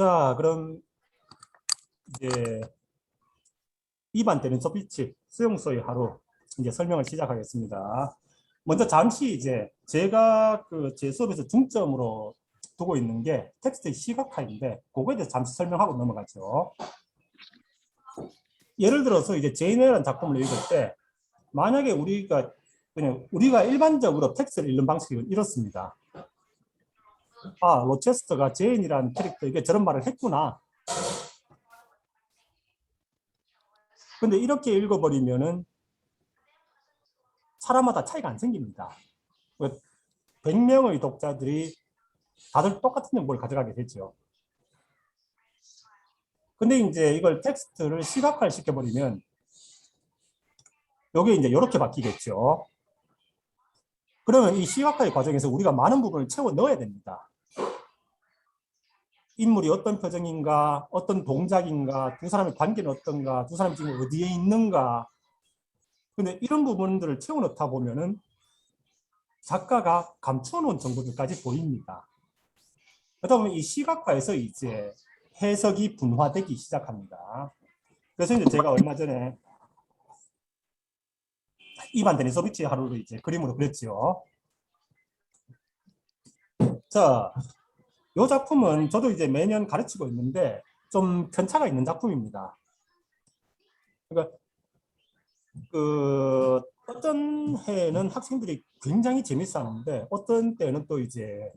자, 그럼 이제 2반 되는 소비치 수용소의 하루 이제 설명을 시작하겠습니다. 먼저 잠시 이제 제가 제 수업에서 중점으로 두고 있는 게 텍스트의 시각화인데 그거에 대해서 잠시 설명하고 넘어가죠. 예를 들어서 이제 제인이라는 작품을 읽을 때 만약에 우리가 일반적으로 텍스트를 읽는 방식은 이렇습니다. 아, 로체스터가 제인이라는 캐릭터에게 저런 말을 했구나. 근데 이렇게 읽어버리면은 사람마다 차이가 안 생깁니다. 100명의 독자들이 다들 똑같은 정보를 가져가게 되죠. 근데 이제 이걸 텍스트를 시각화를 시켜버리면 이게 이제 이렇게 바뀌겠죠. 그러면 이 시각화의 과정에서 우리가 많은 부분을 채워 넣어야 됩니다. 인물이 어떤 표정인가, 어떤 동작인가, 두 사람의 관계는 어떤가, 두 사람이 지금 어디에 있는가. 근데 이런 부분들을 채워 넣다 보면은 작가가 감추어 놓은 정보들까지 보입니다. 그러다 보면 이 시각화에서 이제 해석이 분화되기 시작합니다. 그래서 이제 제가 얼마 전에 이반 데니소비치 하루를 이제 그림으로 그렸죠. 자, 이 작품은 저도 이제 매년 가르치고 있는데 좀 편차가 있는 작품입니다. 그러니까 어떤 해에는 학생들이 굉장히 재밌어 하는데 어떤 때는 또 이제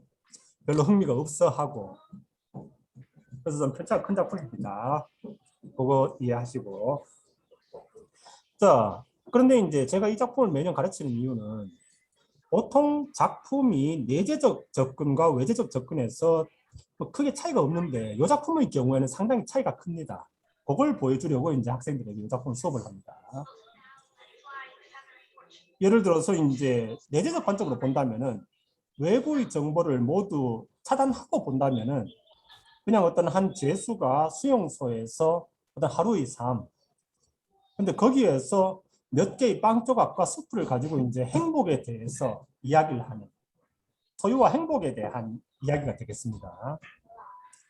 별로 흥미가 없어 하고, 그래서 좀 편차가 큰 작품입니다. 그거 이해하시고. 자, 그런데 이제 제가 이 작품을 매년 가르치는 이유는 보통 작품이 내재적 접근과 외재적 접근에서 뭐 크게 차이가 없는데 이 작품의 경우에는 상당히 차이가 큽니다. 그걸 보여주려고 이제 학생들에게 이 작품 수업을 합니다. 예를 들어서 이제 내재적 관점으로 본다면은 외부의 정보를 모두 차단하고 본다면은 그냥 어떤 한 죄수가 수용소에서 어떤 하루의 삶, 근데 거기에서 몇 개의 빵 조각과 수프를 가지고 이제 행복에 대해서 이야기를 하는, 소유와 행복에 대한 이야기가 되겠습니다.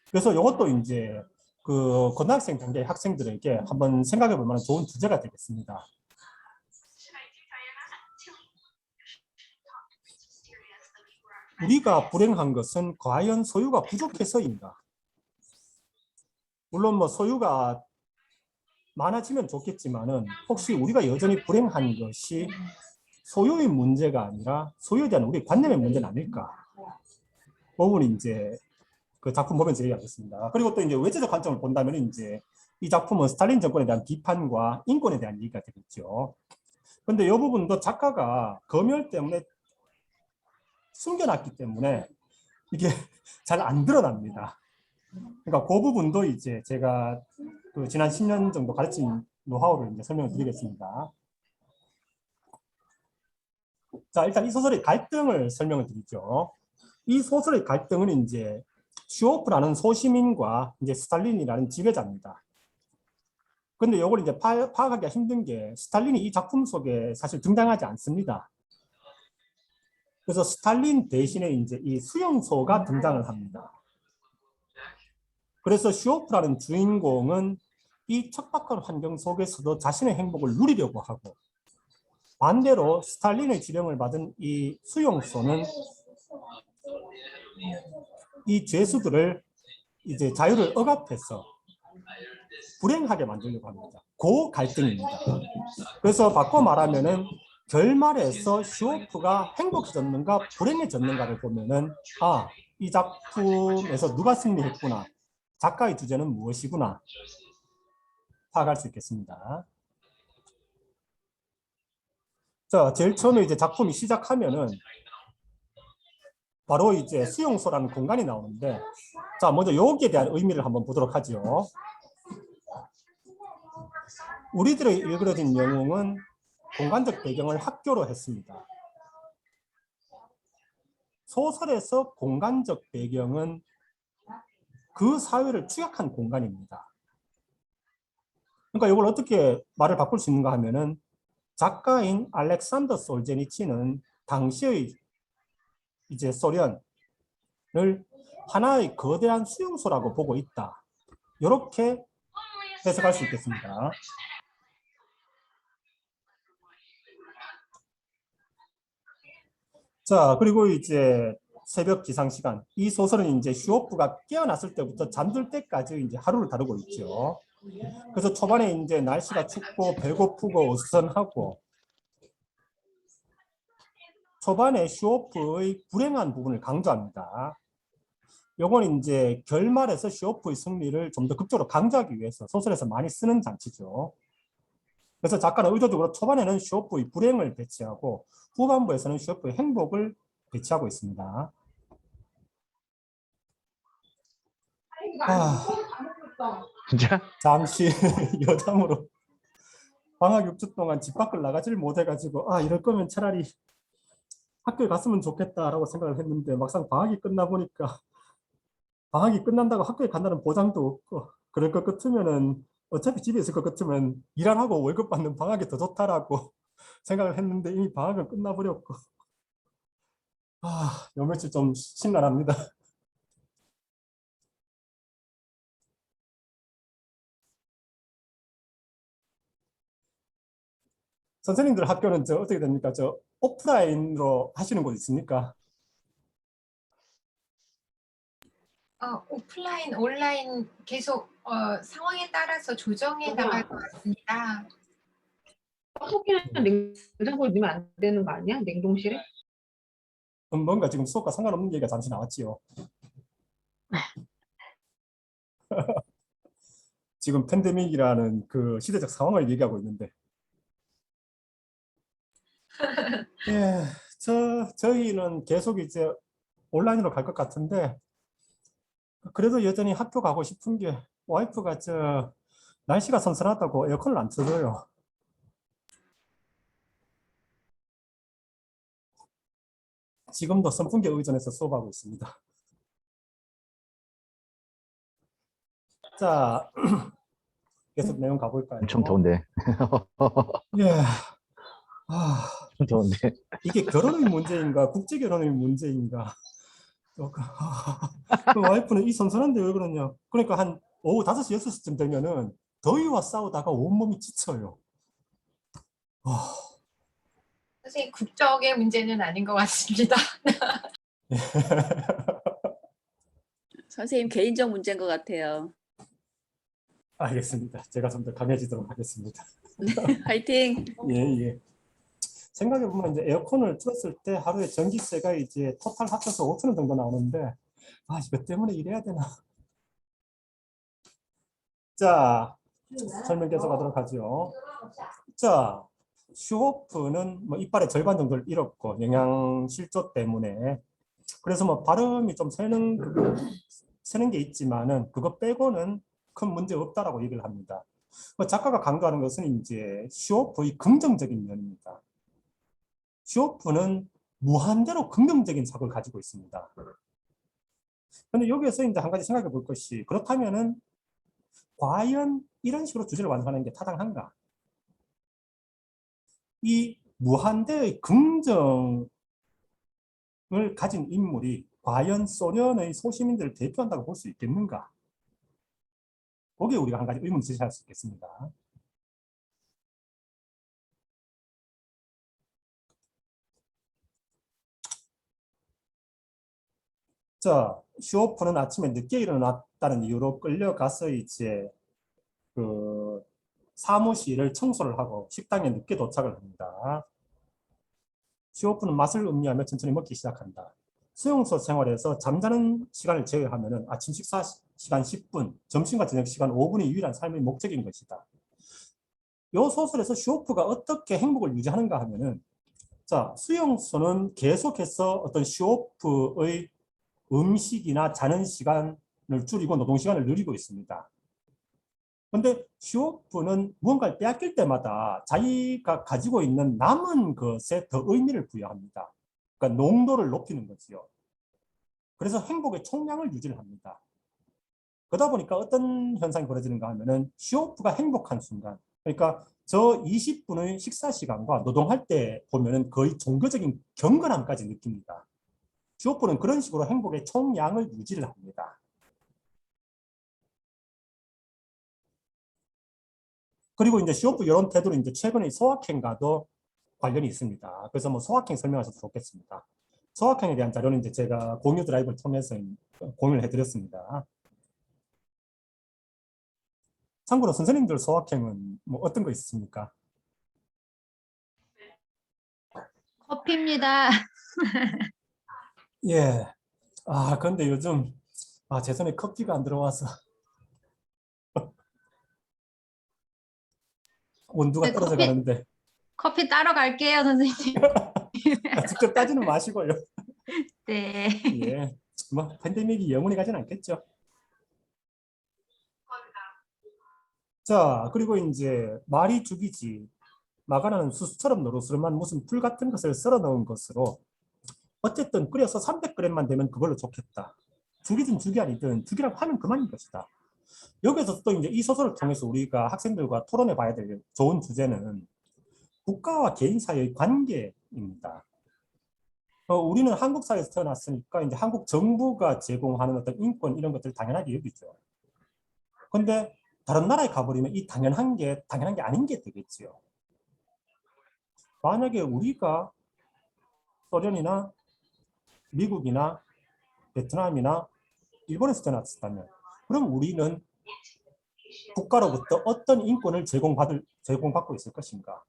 그래서 이것도 이제 고등학생 단계 학생들에게 한번 생각해 볼 만한 좋은 주제가 되겠습니다. 우리가 불행한 것은 과연 소유가 부족해서인가? 물론 뭐 소유가 많아지면 좋겠지만은 혹시 우리가 여전히 불행한 것이 소유의 문제가 아니라 소유에 대한 우리 관념의 문제는 아닐까? 부분이 이제 그 작품 보면서 얘기하겠습니다. 그리고 또 이제 외제적 관점을 본다면 이제 이 작품은 스탈린 정권에 대한 비판과 인권에 대한 얘기가 되겠죠. 그런데 이 부분도 작가가 검열 때문에 숨겨놨기 때문에 이게 잘 안 드러납니다. 그러니까 그 부분도 이제 제가 지난 10년 정도 가르친 노하우를 이제 설명을 드리겠습니다. 자, 일단 이 소설의 갈등을 설명을 드리죠. 이 소설의 갈등은 이제 슈오프라는 소시민과 이제 스탈린이라는 지배자입니다. 근데 이걸 이제 파악하기가 힘든 게 스탈린이 이 작품 속에 사실 등장하지 않습니다. 그래서 스탈린 대신에 이제 이 수용소가 등장을 합니다. 그래서 슈오프라는 주인공은 이 척박한 환경 속에서도 자신의 행복을 누리려고 하고, 반대로 스탈린의 지령을 받은 이 수용소는 이 죄수들을 이제 자유를 억압해서 불행하게 만들려고 합니다. 그 갈등입니다. 그래서 바꿔 말하면은 결말에서 슈오프가 행복해졌는가 불행해졌는가를 보면은 아, 이 작품에서 누가 승리했구나, 작가의 주제는 무엇이구나 파악할 수 있겠습니다. 자, 제일 처음에 이제 작품이 시작하면은 바로 이제 수용소라는 공간이 나오는데, 자, 먼저 여기에 대한 의미를 한번 보도록 하죠. 우리들의 일그러진 영웅은 공간적 배경을 학교로 했습니다. 소설에서 공간적 배경은 그 사회를 추격한 공간입니다. 그러니까 이걸 어떻게 말을 바꿀 수 있는가 하면은 작가인 알렉산더 솔제니치는 당시의 이제 소련을 하나의 거대한 수용소라고 보고 있다. 이렇게 해석할 수 있겠습니다. 자, 그리고 이제 새벽 기상 시간. 이 소설은 이제 슈오프가 깨어났을 때부터 잠들 때까지 이제 하루를 다루고 있죠. 그래서 초반에 이제 날씨가 춥고 배고프고 어수선하고 초반에 슈오프의 불행한 부분을 강조합니다. 요건 이제 결말에서 슈오프의 승리를 좀 더 극적으로 강조하기 위해서 소설에서 많이 쓰는 장치죠. 그래서 작가는 의도적으로 초반에는 슈오프의 불행을 배치하고 후반부에서는 슈오프의 행복을 배치하고 있습니다. 진짜? 잠시 여담으로 방학 6주 동안 집 밖을 나가지를 못해가지고 이럴 거면 차라리 학교에 갔으면 좋겠다라고 생각을 했는데 막상 방학이 끝나 보니까 방학이 끝난다고 학교에 간다는 보장도 없고 그럴 것 같으면은 어차피 집에 있을 것 같으면 일 안 하고 월급 받는 방학이 더 좋다라고 생각을 했는데 이미 방학은 끝나버렸고 요 며칠 좀 심란합니다. 선생님들 학교는 어떻게 됩니까? 오프라인으로 하시는 곳 있습니까? 오프라인, 온라인 계속 상황에 따라서 조정해 나갈 것 같습니다. 떡볶이는 냉장고에 넣으면 안 되는 거 아니야? 냉동실에? 뭔가 지금 수업과 상관없는 얘기가 잠시 나왔지요. 지금 팬데믹이라는 그 시대적 상황을 얘기하고 있는데 예, 저희는 계속 이제 온라인으로 갈 것 같은데 그래도 여전히 학교 가고 싶은 게 와이프가 날씨가 선선하다고 에어컨을 안 틀어줘요. 지금도 선풍기에 의존해서 수업하고 있습니다. 자, 계속 내용 가볼까요? 엄청 더운데. 예. 엄청 더운데. 이게 결혼의 문제인가 국제 결혼의 문제인가 그 와이프는 이 선선한데 왜 그러냐 그러니까 한 오후 5시 6시쯤 되면은 더위와 싸우다가 온몸이 지쳐요. 선생님, 국적의 문제는 아닌 것 같습니다. 선생님 개인적 문제인 것 같아요. 알겠습니다. 제가 좀 더 강해지도록 하겠습니다. 화이팅! 예. 생각해보면 이제 에어컨을 틀었을 때 하루에 전기세가 이제 토탈 합쳐서 5천 원 정도 나오는데 이것 때문에 이래야 되나. 자, 설명 계속하도록 하죠. 자, 슈호프는 뭐 이빨의 절반 정도를 잃었고 영양실조 때문에 그래서 뭐 발음이 좀 새는 게 있지만은 그거 빼고는 큰 문제 없다라고 얘기를 합니다. 작가가 강조하는 것은 이제 슈호프의 긍정적인 면입니다. 슈호프는 무한대로 긍정적인 사고를 가지고 있습니다. 그런데 여기에서 이제 한 가지 생각해 볼 것이 그렇다면은 과연 이런 식으로 주제를 완성하는 게 타당한가? 이 무한대의 긍정을 가진 인물이 과연 소련의 소시민들을 대표한다고 볼 수 있겠는가? 거기에 우리가 한 가지 의문을 제시할 수 있겠습니다. 자, 슈오프는 아침에 늦게 일어났다는 이유로 끌려가서 이제 그 사무실을 청소를 하고 식당에 늦게 도착을 합니다. 슈오프는 맛을 음미하며 천천히 먹기 시작한다. 수용소 생활에서 잠자는 시간을 제외하면 아침 식사 시간 10분, 점심과 저녁 시간 5분이 유일한 삶의 목적인 것이다. 이 소설에서 슈오프가 어떻게 행복을 유지하는가 하면은 자, 수용소는 계속해서 어떤 슈오프의 음식이나 자는 시간을 줄이고 노동 시간을 늘리고 있습니다. 그런데 슈오프는 무언가를 빼앗길 때마다 자기가 가지고 있는 남은 것에 더 의미를 부여합니다. 그러니까 농도를 높이는 거지요. 그래서 행복의 총량을 유지를 합니다. 그러다 보니까 어떤 현상이 벌어지는가 하면은 슈오프가 행복한 순간, 그러니까 저 20분의 식사 시간과 노동할 때 보면은 거의 종교적인 경건함까지 느낍니다. 슈호프는 그런 식으로 행복의 총량을 유지를 합니다. 그리고 이제 슈호프 이런 태도는 이제 최근에 소확행과도 관련이 있습니다. 그래서 뭐 소확행 설명하셔도 좋겠습니다. 소확행에 대한 자료는 이제 제가 공유 드라이브를 통해서 공유를 해드렸습니다. 참고로 선생님들 소확행은 뭐 어떤 거 있습니까? 커피입니다. 예. 근데 요즘 제 손에 커피가 안 들어와서 온도가 네, 떨어져 가는데 커피 따러 갈게요, 선생님. 직접 따지는 마시고요. 네. 예. 뭐 팬데믹이 영원히 가진 않겠죠. 자, 그리고 이제 말이 죽이지. 마가라는 수수처럼 노릇스름한 무슨 풀 같은 것을 썰어 넣은 것으로 어쨌든 끓여서 300g만 되면 그걸로 좋겠다. 죽이든 죽이 아니든 죽이라고 하면 그만인 것이다. 여기서 또 이제 이 소설을 통해서 우리가 학생들과 토론해 봐야 될 좋은 주제는 국가와 개인 사이의 관계입니다. 우리는 한국 사회에서 태어났으니까 이제 한국 정부가 제공하는 어떤 인권 이런 것들 당연하게 여기죠. 근데 다른 나라에 가버리면 이 당연한 게 아닌 게 되겠지요. 만약에 우리가 소련이나 미국이나 베트남이나 일본에서 태어났다면 그럼 우리는 국가로부터 어떤 인권을 제공받고 있을 것인가?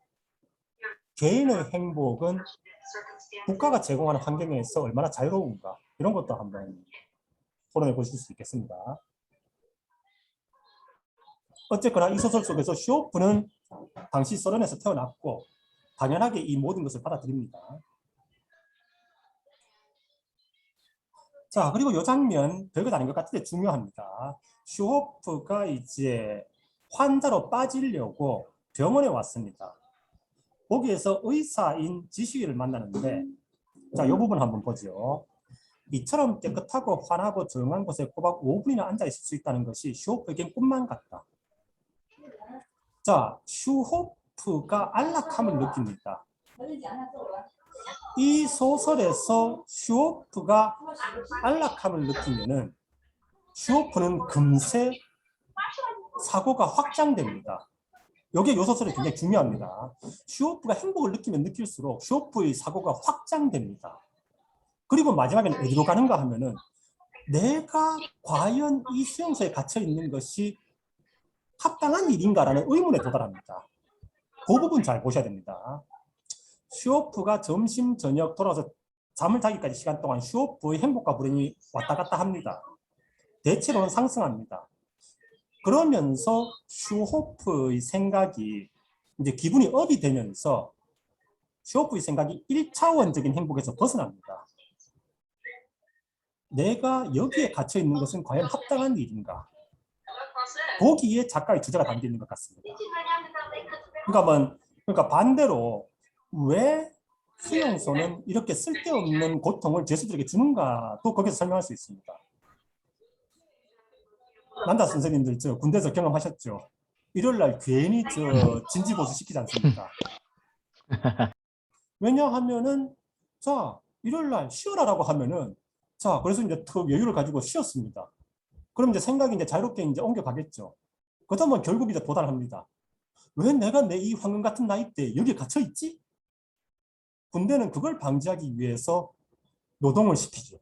개인의 행복은 국가가 제공하는 환경에서 얼마나 자유로운가? 이런 것도 한번 토론해 보실 수 있겠습니다. 어쨌거나 이 소설 속에서 슈호프는 당시 소련에서 태어났고 당연하게 이 모든 것을 받아들입니다. 자, 그리고 이 장면 별것 아닌 것 같은데 중요합니다. 슈호프가 이제 환자로 빠지려고 병원에 왔습니다. 거기에서 의사인 지식인을 만나는데, 자, 이 부분 한번 보죠. 이처럼 깨끗하고 환하고 조용한 곳에 꼬박 5분이나 앉아 있을 수 있다는 것이 슈호프에겐 꿈만 같다. 자, 슈호프가 안락함을 느낍니다. 이 소설에서 슈호프가 안락함을 느끼면은 슈호프는 금세 사고가 확장됩니다. 이게 이 소설이 굉장히 중요합니다. 슈호프가 행복을 느끼면 느낄수록 슈호프의 사고가 확장됩니다. 그리고 마지막에는 어디로 가는가 하면은 내가 과연 이 수용소에 갇혀 있는 것이 합당한 일인가라는 의문에 도달합니다. 그 부분 잘 보셔야 됩니다. 슈호프가 점심 저녁 돌아와서 잠을 자기까지 시간 동안 슈호프의 행복과 불행이 왔다 갔다 합니다. 대체로는 상승합니다. 그러면서 슈호프의 생각이 이제 기분이 업이 되면서 슈호프의 생각이 1차원적인 행복에서 벗어납니다. 내가 여기에 갇혀 있는 것은 과연 합당한 일인가? 거기에 작가의 주제가 담겨 있는 것 같습니다. 그러니까 반대로 왜 수용소는 이렇게 쓸데없는 고통을 죄수들에게 주는가도 거기서 설명할 수 있습니다. 남자 선생님들 저 군대에서 경험하셨죠? 일요일날 괜히 저 진지보수 시키지 않습니까? 왜냐하면은 자 일요일날 쉬어라라고 하면은 자 그래서 이제 더 여유를 가지고 쉬었습니다. 그럼 이제 생각이 이제 자유롭게 이제 옮겨가겠죠. 그렇다면 결국 이제 도달합니다. 왜 내가 내 이 황금 같은 나이 때 여기에 갇혀 있지? 군대는 그걸 방지하기 위해서 노동을 시키죠.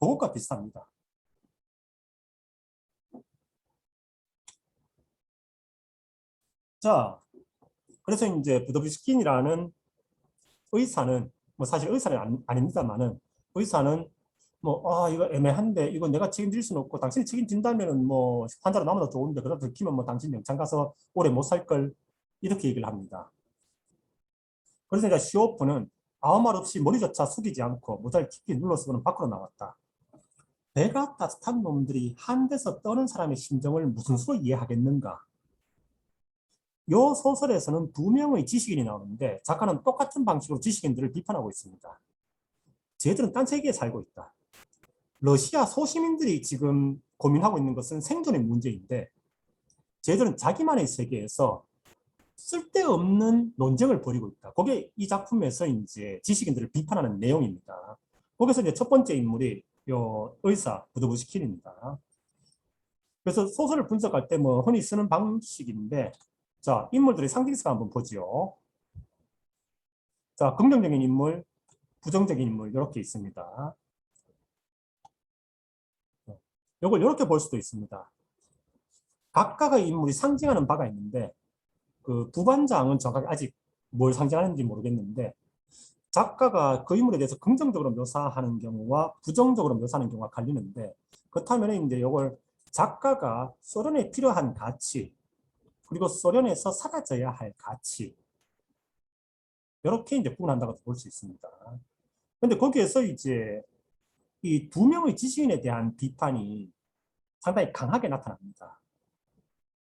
그것과 비슷합니다. 자, 그래서 이제 부도브스킨이라는 의사는 뭐 사실 의사는 아닙니다만은 의사는 뭐 이거 애매한데 이거 내가 책임질 수는 없고 당신이 책임진다면은 뭐 환자로 남아도 좋은데 그러다 들키면 뭐 당신 영창 가서 오래 못 살 걸 이렇게 얘기를 합니다. 그래서 이제 슈호프는 아무 말 없이 머리조차 숙이지 않고 모자를 깊이 눌러쓰고는 밖으로 나왔다. 배가 따뜻한 놈들이 한 데서 떠는 사람의 심정을 무슨 수로 이해하겠는가? 이 소설에서는 두 명의 지식인이 나오는데 작가는 똑같은 방식으로 지식인들을 비판하고 있습니다. 쟤들은 딴 세계에 살고 있다. 러시아 소시민들이 지금 고민하고 있는 것은 생존의 문제인데 쟤들은 자기만의 세계에서 쓸데없는 논쟁을 벌이고 있다. 그게 이 작품에서 이제 지식인들을 비판하는 내용입니다. 거기서 이제 첫 번째 인물이 요 의사 부도부시킨입니다. 그래서 소설을 분석할 때 뭐 흔히 쓰는 방식인데, 자, 인물들의 상징성 한번 보죠. 자, 긍정적인 인물, 부정적인 인물 이렇게 있습니다. 이걸 이렇게 볼 수도 있습니다. 각각의 인물이 상징하는 바가 있는데 그 부반장은 정확하게 아직 뭘 상징하는지 모르겠는데 작가가 그 인물에 대해서 긍정적으로 묘사하는 경우와 부정적으로 묘사하는 경우가 갈리는데, 그렇다면 이제 이걸 작가가 소련에 필요한 가치 그리고 소련에서 사라져야 할 가치 이렇게 이제 구분한다고 볼 수 있습니다. 근데 거기에서 이제 이 두 명의 지식인에 대한 비판이 상당히 강하게 나타납니다.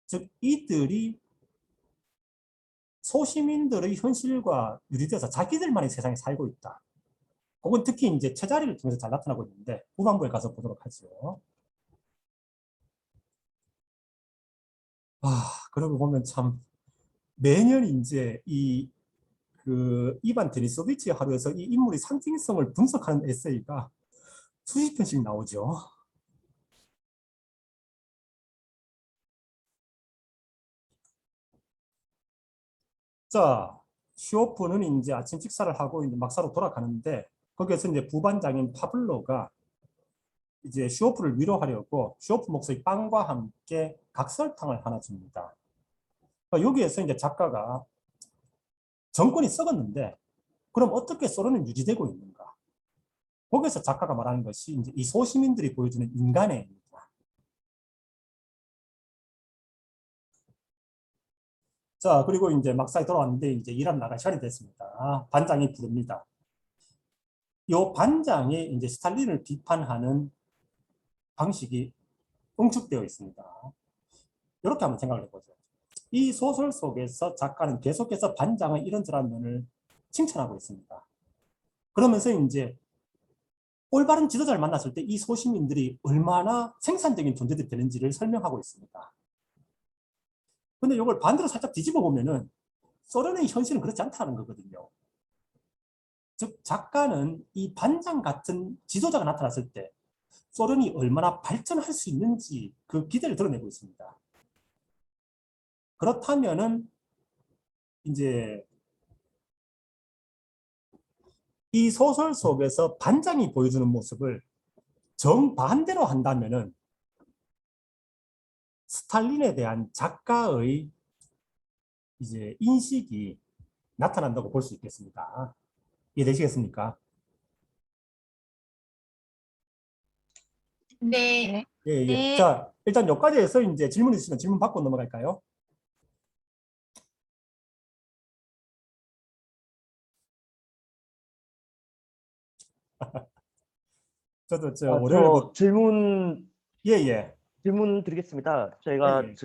즉 이들이 소시민들의 현실과 유리돼서 자기들만의 세상에 살고 있다. 그건 특히 이제 처자리를 통해서 잘 나타나고 있는데 후반부에 가서 보도록 하죠. 그러고 보면 참 매년 이제 이반 데니소비치 하루에서 이 인물의 상징성을 분석하는 에세이가 수십 편씩 나오죠. 자, 슈오프는 이제 아침 식사를 하고 이제 막사로 돌아가는데 거기에서 이제 부반장인 파블로가 이제 슈오프를 위로하려고 슈오프 목소리 빵과 함께 각설탕을 하나 줍니다. 그러니까 여기에서 이제 작가가 정권이 썩었는데 그럼 어떻게 소련은 유지되고 있는가? 거기서 작가가 말하는 것이 이제 이 소시민들이 보여주는 인간애입니다. 자, 그리고 이제 막사에 돌아왔는데 이제 일하러 나갈 시간이 됐습니다. 반장이 부릅니다. 이 반장이 이제 스탈린을 비판하는 방식이 응축되어 있습니다. 이렇게 한번 생각을 해보죠. 이 소설 속에서 작가는 계속해서 반장의 이런저런 면을 칭찬하고 있습니다. 그러면서 이제 올바른 지도자를 만났을 때 이 소시민들이 얼마나 생산적인 존재들이 되는지를 설명하고 있습니다. 근데 이걸 반대로 살짝 뒤집어 보면은 소련의 현실은 그렇지 않다는 거거든요. 즉 작가는 이 반장 같은 지도자가 나타났을 때 소련이 얼마나 발전할 수 있는지 그 기대를 드러내고 있습니다. 그렇다면은 이제 이 소설 속에서 반장이 보여주는 모습을 정반대로 한다면은 스탈린에 대한 작가의 이제 인식이 나타난다고 볼 수 있겠습니다. 이해되시겠습니까? 네. 예, 예. 네. 자, 일단 여기까지 해서 이제 질문 있으시면 질문 받고 넘어갈까요? 저도 월요일 저 질문 드리겠습니다. 저희가 예,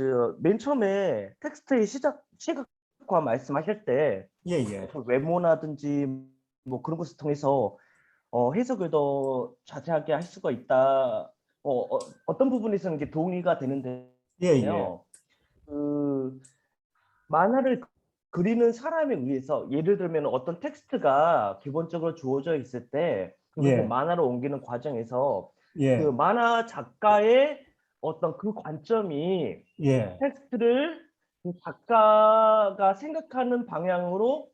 맨 처음에 텍스트의 시각화 말씀하실 때 예, 예. 외모라든지 뭐 그런 것을 통해서 해석을 더 자세하게 할 수가 있다. 어떤 부분에서는 이게 동의가 되는데요. 예, 예. 그 만화를 그리는 사람에 의해서 예를 들면 어떤 텍스트가 기본적으로 주어져 있을 때 그것을 예. 만화로 옮기는 과정에서 예, 그 만화 작가의 어떤 그 관점이 예. 텍스트를 그 작가가 생각하는 방향으로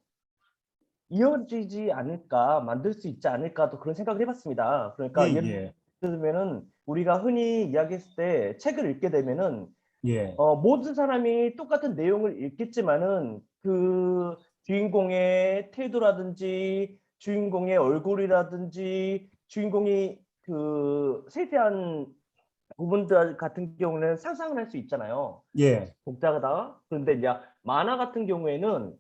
이어지지 않을까, 만들 수 있지 않을까도 그런 생각을 해봤습니다. 그러니까 예, 예를 예. 들면은 우리가 흔히 이야기했을 때 책을 읽게 되면은 예. 모든 사람이 똑같은 내용을 읽겠지만은 그 주인공의 태도라든지 주인공의 얼굴이라든지 주인공이 그 세세한 부분들 같은 경우는 상상을 할 수 있잖아요. 예. 복잡하다. 그런데 이제 만화 같은 경우에는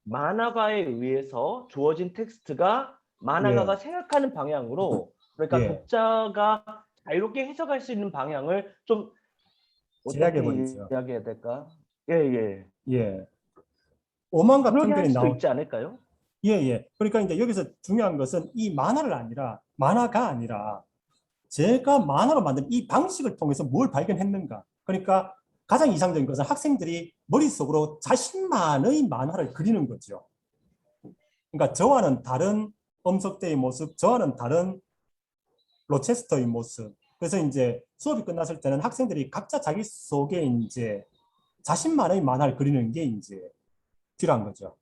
만화가에 의해서 주어진 텍스트가 만화가가 예. 생각하는 방향으로, 그러니까 예. 독자가 자유롭게 해석할 수 있는 방향을 좀 어떻게 제약해버리죠. 이야기해야 될까? 예. 예. 오만과 그러게 할 편견이 수도 있지 않을까요? 예, 예. 그러니까 이제 여기서 중요한 것은 이 만화가 아니라 제가 만화로 만든 이 방식을 통해서 뭘 발견했는가. 그러니까 가장 이상적인 것은 학생들이 머릿속으로 자신만의 만화를 그리는 거죠. 그러니까 저와는 다른 엄석대의 모습, 저와는 다른 로체스터의 모습. 그래서 이제 수업이 끝났을 때는 학생들이 각자 자기 속에 이제 자신만의 만화를 그리는 게 이제 필요한 거죠.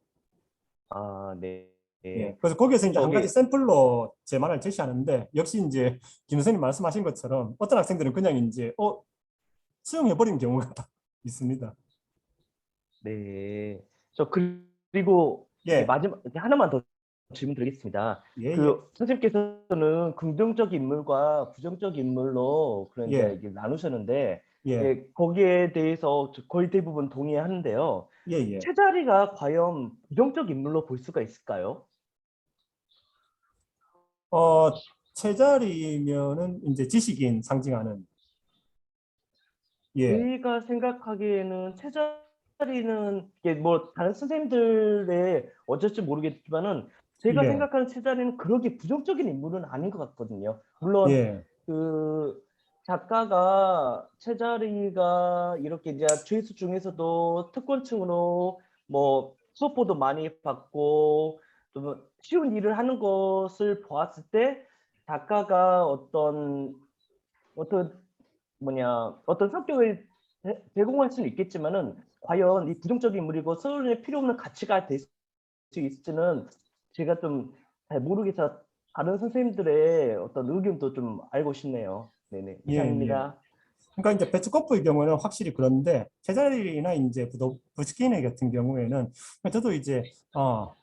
아, 네. 예. 그래서 거기에서 이제 한 저기- 가지 샘플로 제 만화를 제시하는데 역시 이제 김 선생님 말씀하신 것처럼 어떤 학생들은 그냥 이제 수용해버리는 경우가 있습니다. 네. 그리고 예. 마지막 하나만 더 질문 드리겠습니다. 예, 예. 선생님께서는 긍정적 인물과 부정적 인물로 그런 예. 이제 나누셨는데 예. 거기에 대해서 거의 대부분 동의하는데요. 예, 예. 채자리가 과연 부정적 인물로 볼 수가 있을까요? 제자리면은 이제 지식인 상징하는. 예. 저희가 생각하기에는 채자리는 이게 뭐 다른 선생님들의 어쩔지 모르겠지만은 제가 예. 생각하는 채자리는 그렇게 부정적인 인물은 아닌 것 같거든요. 물론 예. 그 작가가 채자리가 이렇게 이제 죄수 중에서도 특권층으로 뭐 수업보도 많이 받고 또 쉬운 일을 하는 것을 보았을 때 작가가 어떤 성격을 제공할 수는 있겠지만은 과연 이 부정적인 인물이고 서울에 필요 없는 가치가 될 수 있을지는 제가 좀 잘 모르겠어. 다른 선생님들의 어떤 의견도 좀 알고 싶네요. 네네. 예, 이상입니다. 그러니까 이제 배츠코프의 경우는 확실히 그런데 제자리나 이제 부스키네 같은 경우에는 저도 이제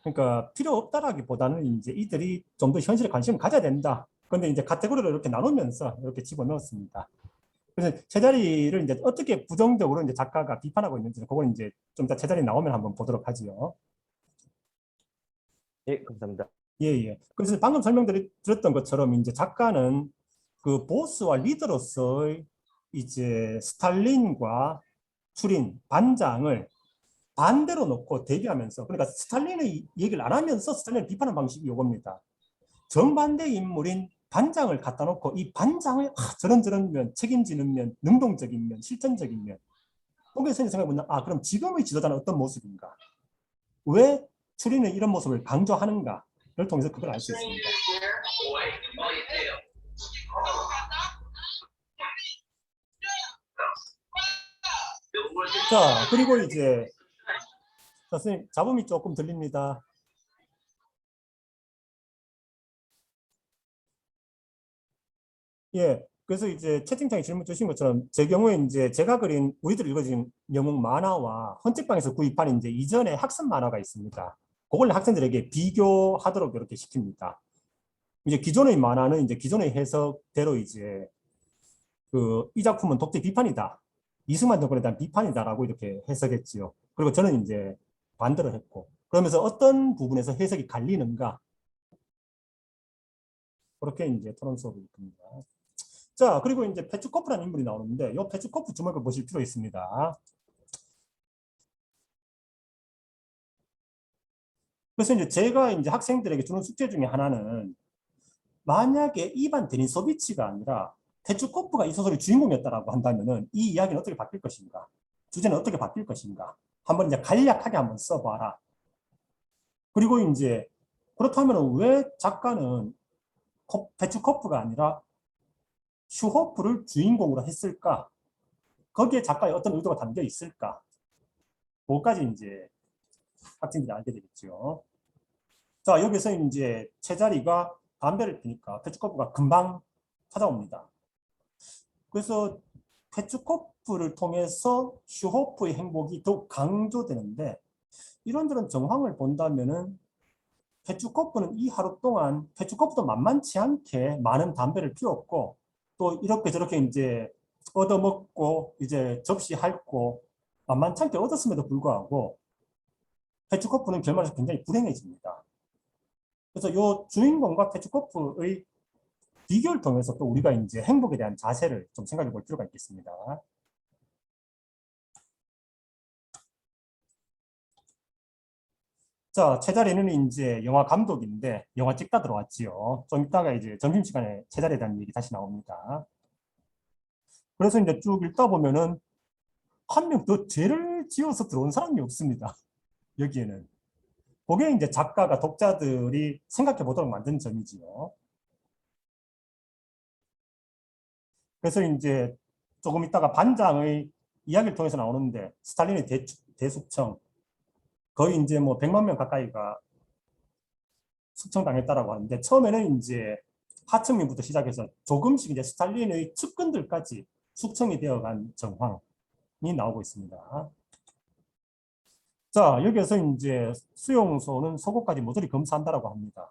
그러니까 필요 없다라기보다는 이제 이들이 좀 더 현실에 관심을 가져야 된다. 그런데 이제 카테고리를 이렇게 나누면서 이렇게 집어넣었습니다. 그래서 제자리를 이제 어떻게 부정적으로 이제 작가가 비판하고 있는지 그건 이제 좀 이따 제자리 나오면 한번 보도록 하지요. 예, 감사합니다. 예, 예. 그래서 방금 설명드렸던 것처럼 이제 작가는 그 보스와 리더로서의 이제 스탈린과 추린, 반장을 반대로 놓고 대비하면서, 그러니까 스탈린의 얘기를 안 하면서 스탈린을 비판하는 방식이 이겁니다. 정반대 인물인 반장을 갖다 놓고 이 반장을 저런 면, 책임지는 면, 능동적인 면, 실천적인 면. 거기서 생각해보면 그럼 지금의 지도자는 어떤 모습인가? 왜 추린의 이런 모습을 강조하는가? 를 통해서 그걸 알 수 있습니다. 자, 그리고 이제 선생님 잡음이 조금 들립니다. 예, 그래서 이제 채팅창에 질문 주신 것처럼 제 경우에 이제 제가 그린 우리들이 읽어진 영웅 만화와 헌책방에서 구입한 이제 이전에 학습 만화가 있습니다. 그걸 학생들에게 비교하도록 이렇게 시킵니다. 이제 기존의 만화는 이제 기존의 해석대로 이제 이 작품은 독재 비판이다. 이승만 정권에 대한 비판이다라고 이렇게 해석했지요. 그리고 저는 이제 반대로 했고, 그러면서 어떤 부분에서 해석이 갈리는가, 그렇게 이제 토론 수업을 있습니다. 자, 그리고 이제 페츠코프라는 인물이 나오는데, 이 페츠코프 주목을 보실 필요 있습니다. 그래서 이제 제가 이제 학생들에게 주는 숙제 중에 하나는, 만약에 이반 데니소비치가 아니라 페츠코프가 이 소설의 주인공이었다라고 한다면은 이 이야기는 어떻게 바뀔 것인가? 주제는 어떻게 바뀔 것인가? 한번 이제 간략하게 한번 써봐라. 그리고 이제 그렇다면 왜 작가는 페츠코프가 아니라 슈호프를 주인공으로 했을까? 거기에 작가의 어떤 의도가 담겨 있을까? 그것까지 이제 학생들이 알게 되겠죠. 자, 여기서 이제 채자리가 담배를 피니까 페츠코프가 금방 찾아옵니다. 그래서 페츠코프를 통해서 슈호프의 행복이 더욱 강조되는데, 이런저런 정황을 본다면은 페츠코프는 이 하루 동안 페츠코프도 만만치 않게 많은 담배를 피웠고, 또 이렇게 저렇게 이제 얻어먹고 이제 접시 핥고 만만치 않게 얻었음에도 불구하고 페츠코프는 결말에서 굉장히 불행해집니다. 그래서 이 주인공과 페츠코프의 비교를 통해서 또 우리가 이제 행복에 대한 자세를 좀 생각해 볼 필요가 있겠습니다. 자, 채자리는 이제 영화 감독인데 영화 찍다 들어왔지요. 좀 이따가 이제 점심시간에 채자리에 대한 얘기 다시 나옵니다. 그래서 이제 쭉 읽다 보면은 한 명 더 죄를 지어서 들어온 사람이 없습니다. 여기에는. 그게 이제 작가가 독자들이 생각해 보도록 만든 점이지요. 그래서 이제 조금 있다가 반장의 이야기를 통해서 나오는데 스탈린의 대숙청 거의 이제 뭐 100만 명 가까이가 숙청당했다라고 하는데 처음에는 이제 하층민부터 시작해서 조금씩 이제 스탈린의 측근들까지 숙청이 되어간 정황이 나오고 있습니다. 자, 여기에서 이제 수용소는 속옷까지 모조리 검사한다라고 합니다.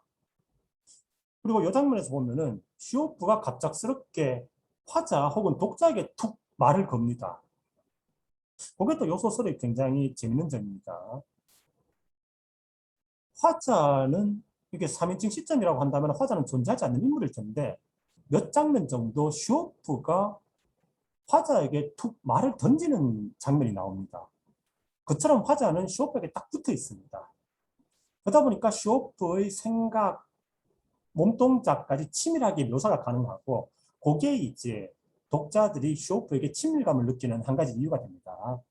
그리고 이 장면에서 보면은 슈오프가 갑작스럽게 화자 혹은 독자에게 툭 말을 겁니다. 그게 또 요 소설의 굉장히 재밌는 점입니다. 화자는 이게 3인칭 시점이라고 한다면 화자는 존재하지 않는 인물일 텐데 몇 장면 정도 슈오프가 화자에게 툭 말을 던지는 장면이 나옵니다. 그처럼 화자는 슈오프에게 딱 붙어 있습니다. 그러다 보니까 슈오프의 생각, 몸동작까지 치밀하게 묘사가 가능하고 그게 이제 독자들이 슈오프에게 친밀감을 느끼는 한 가지 이유가 됩니다.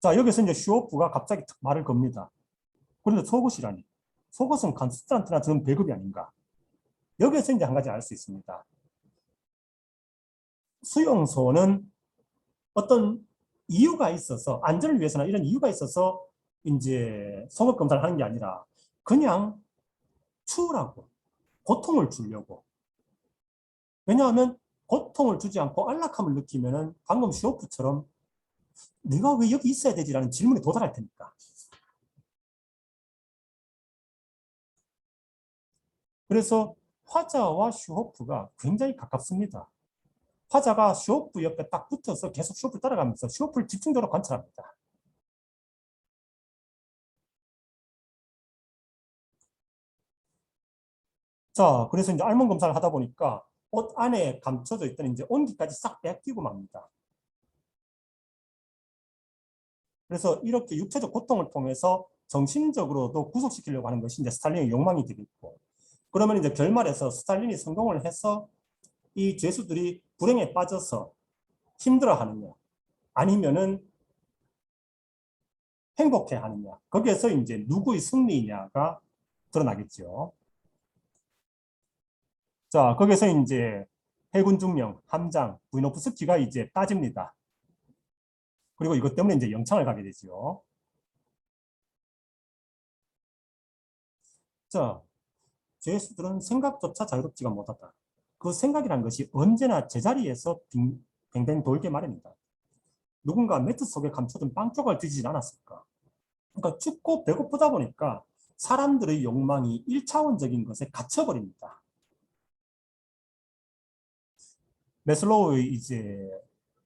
자, 여기서 이제 슈오프가 갑자기 탁 말을 겁니다. 그런데 속옷이라니. 속옷은 간수들한테나 주는 배급이 아닌가. 여기에서 이제 한 가지 알 수 있습니다. 수용소는 어떤 이유가 있어서 안전을 위해서나 이런 이유가 있어서 이제 속옷 검사를 하는 게 아니라 그냥 추우라고 고통을 주려고. 왜냐하면 고통을 주지 않고 안락함을 느끼면은 방금 슈오프처럼 네가 왜 여기 있어야 되지라는 질문에 도달할 테니까. 그래서 화자와 슈오프가 굉장히 가깝습니다. 화자가 슈오프 옆에 딱 붙어서 계속 슈오프를 따라가면서 슈오프를 집중적으로 관찰합니다. 자, 그래서 이제 알몸 검사를 하다 보니까 옷 안에 감춰져 있던 이제 온기까지 싹 뺏기고 맙니다. 그래서 이렇게 육체적 고통을 통해서 정신적으로도 구속시키려고 하는 것이 이제 스탈린의 욕망이 되겠고, 그러면 이제 결말에서 스탈린이 성공을 해서 이 죄수들이 불행에 빠져서 힘들어하느냐, 아니면은 행복해 하느냐, 거기에서 이제 누구의 승리냐가 드러나겠죠. 자, 거기서 이제 해군 중령, 함장, 부이노프스키가 이제 따집니다. 그리고 이것 때문에 이제 영창을 가게 되죠. 자, 죄수들은 생각조차 자유롭지가 못하다. 그 생각이라는 것이 언제나 제자리에서 뱅뱅 돌게 마련이다. 누군가 매트 속에 감춰둔 빵 조각을 뒤지진 않았을까. 그러니까 춥고 배고프다 보니까 사람들의 욕망이 1차원적인 것에 갇혀버립니다. 메슬로우의 이제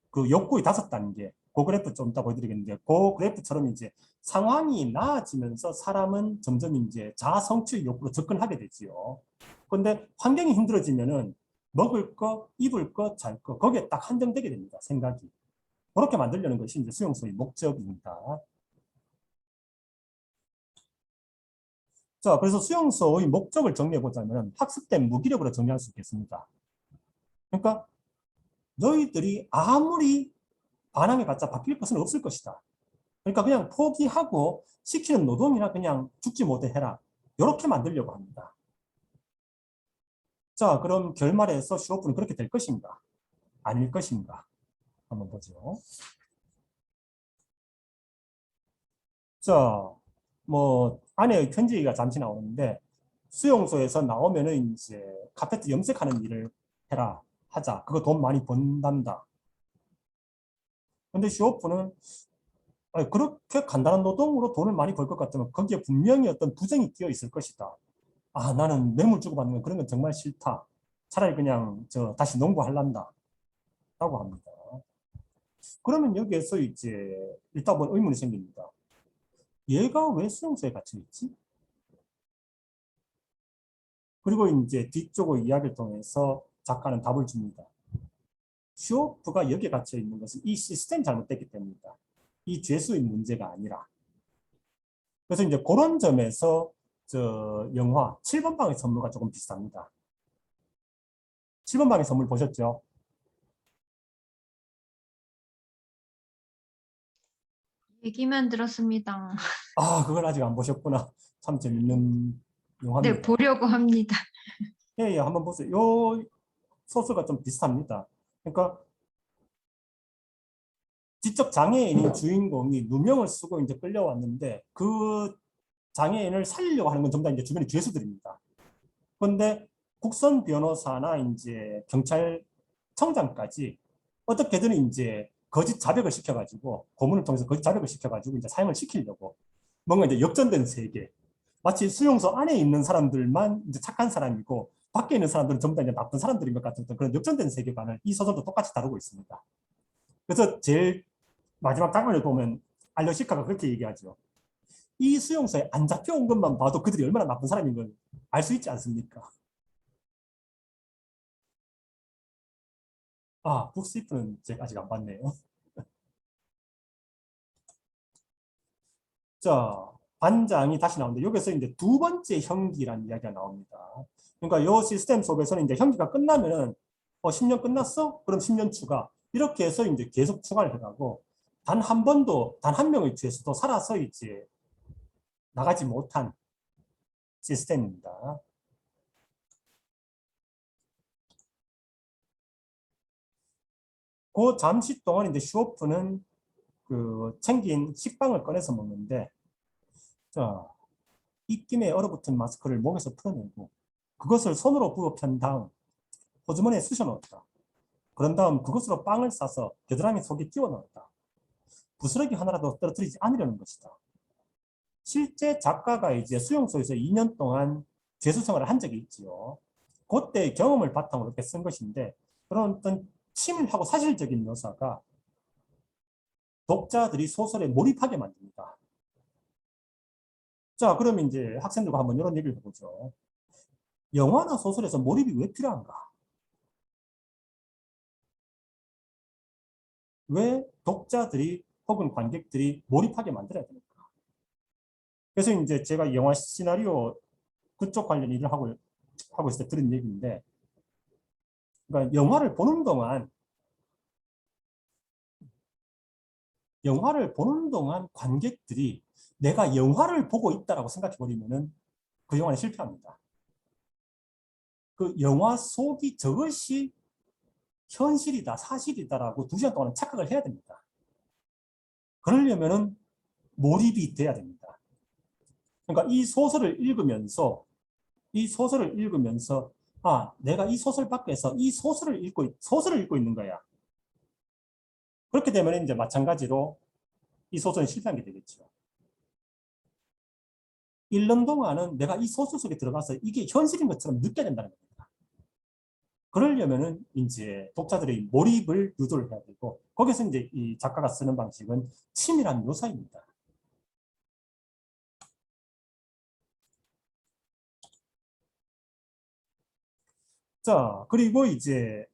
그 욕구의 5단계, 그 그래프 좀 이따 보여드리겠는데, 그 그래프처럼 이제 상황이 나아지면서 사람은 점점 이제 자아 성취의 욕구로 접근하게 되지요. 그런데 환경이 힘들어지면은 먹을 거, 입을 거, 잘 거, 거기에 딱 한정되게 됩니다. 생각이. 그렇게 만들려는 것이 이제 수용소의 목적입니다. 자, 그래서 수용소의 목적을 정리해 보자면 학습된 무기력으로 정리할 수 있겠습니다. 그러니까 너희들이 아무리 반항해봤자 바뀔 것은 없을 것이다. 그러니까 그냥 포기하고 시키는 노동이나 그냥 죽지 못해 해라. 이렇게 만들려고 합니다. 자, 그럼 결말에서 슈오프는 그렇게 될 것인가? 아닐 것인가? 한번 보죠. 자, 뭐 아내의 편지가 잠시 나오는데 수용소에서 나오면은 이제 카페트 염색하는 일을 해라 하자. 그거 돈 많이 번단다. 근데 슈오프는 그렇게 간단한 노동으로 돈을 많이 벌 것 같으면 거기에 분명히 어떤 부정이 끼어 있을 것이다. 아, 나는 뇌물 주고받는 건 그런 건 정말 싫다. 차라리 그냥 다시 농구할란다. 라고 합니다. 그러면 여기에서 이제 일단 의문이 생깁니다. 얘가 왜 수용소에 갇혀 있지? 그리고 이제 뒤쪽의 이야기를 통해서 작가는 답을 줍니다. 슈오프가 여기에 갇혀 있는 것은 이 시스템이 잘못됐기 때문이다. 이 죄수의 문제가 아니라. 그래서 이제 그런 점에서 영화 7번 방의 선물과 조금 비슷합니다. 7번 방의 선물 보셨죠? 얘기만 들었습니다. 아, 그걸 아직 안 보셨구나. 참 재밌는 영화입니다. 네, 보려고 합니다. 예, 예, 한번 보세요. 요 소스가 좀 비슷합니다. 그러니까 지적 장애인인 주인공이 누명을 쓰고 이제 끌려왔는데 그 장애인을 살리려고 하는 건 전부 다 이제 주변의 죄수들입니다. 그런데 국선 변호사나 이제 경찰청장까지 어떻게든 이제 거짓 자백을 시켜가지고 고문을 통해서 거짓 자백을 시켜가지고 이제 사형을 시키려고 뭔가 이제 역전된 세계. 마치 수용소 안에 있는 사람들만 이제 착한 사람이고 밖에 있는 사람들은 전부 다 이제 나쁜 사람들인 것 같은 그런 역전된 세계관을 이 소설도 똑같이 다루고 있습니다. 그래서 제일 마지막 장면을 보면 알려시카가 그렇게 얘기하죠. 이 수용소에 안 잡혀온 것만 봐도 그들이 얼마나 나쁜 사람인 걸 알 수 있지 않습니까? 아, 북스위프는 제가 아직 안 봤네요. 자, 반장이 다시 나오는데 여기서 이제 두 번째 형기라는 이야기가 나옵니다. 그러니까 이 시스템 속에서는 이제 형기가 끝나면은 10년 끝났어? 그럼 10년 추가. 이렇게 해서 이제 계속 추가를 해가고 단 한 번도 단 한 명의 죄수도 살아서 이제 나가지 못한 시스템입니다. 그 잠시 동안 이제 슈오프는 그 챙긴 식빵을 꺼내서 먹는데, 자, 입김에 얼어붙은 마스크를 목에서 풀어내고 그것을 손으로 부어 편 다음 호주머니에 쑤셔 넣었다. 그런 다음 그것으로 빵을 싸서 겨드랑이 속에 끼워 넣었다. 부스러기 하나라도 떨어뜨리지 않으려는 것이다. 실제 작가가 이제 수용소에서 2년 동안 죄수 생활을 한 적이 있지요. 그때 경험을 바탕으로 이렇게 쓴 것인데 그런 어떤 치밀하고 사실적인 묘사가 독자들이 소설에 몰입하게 만듭니다. 자, 그러면 이제 학생들과 한번 이런 얘기를 해보죠. 영화나 소설에서 몰입이 왜 필요한가? 왜 독자들이 혹은 관객들이 몰입하게 만들어야 됩니까? 그래서 이제 제가 영화 시나리오 그쪽 관련 일을 하고 있을 때 들은 얘기인데, 그러니까 영화를 보는 동안 관객들이 내가 영화를 보고 있다라고 생각해 버리면은 그 영화는 실패합니다. 그 영화 속이 저것이 현실이다, 사실이다라고 2시간 동안 착각을 해야 됩니다. 그러려면은 몰입이 돼야 됩니다. 그러니까 이 소설을 읽으면서 아, 내가 이 소설 밖에서 이 소설을 읽고 있는 거야. 그렇게 되면 이제 마찬가지로 이 소설은 실패한 게 되겠죠. 읽는 동안은 내가 이 소설 속에 들어가서 이게 현실인 것처럼 느껴야 된다는 겁니다. 그러려면은 이제 독자들의 몰입을 유도를 해야 되고 거기서 이제 이 작가가 쓰는 방식은 치밀한 묘사입니다. 자, 그리고 이제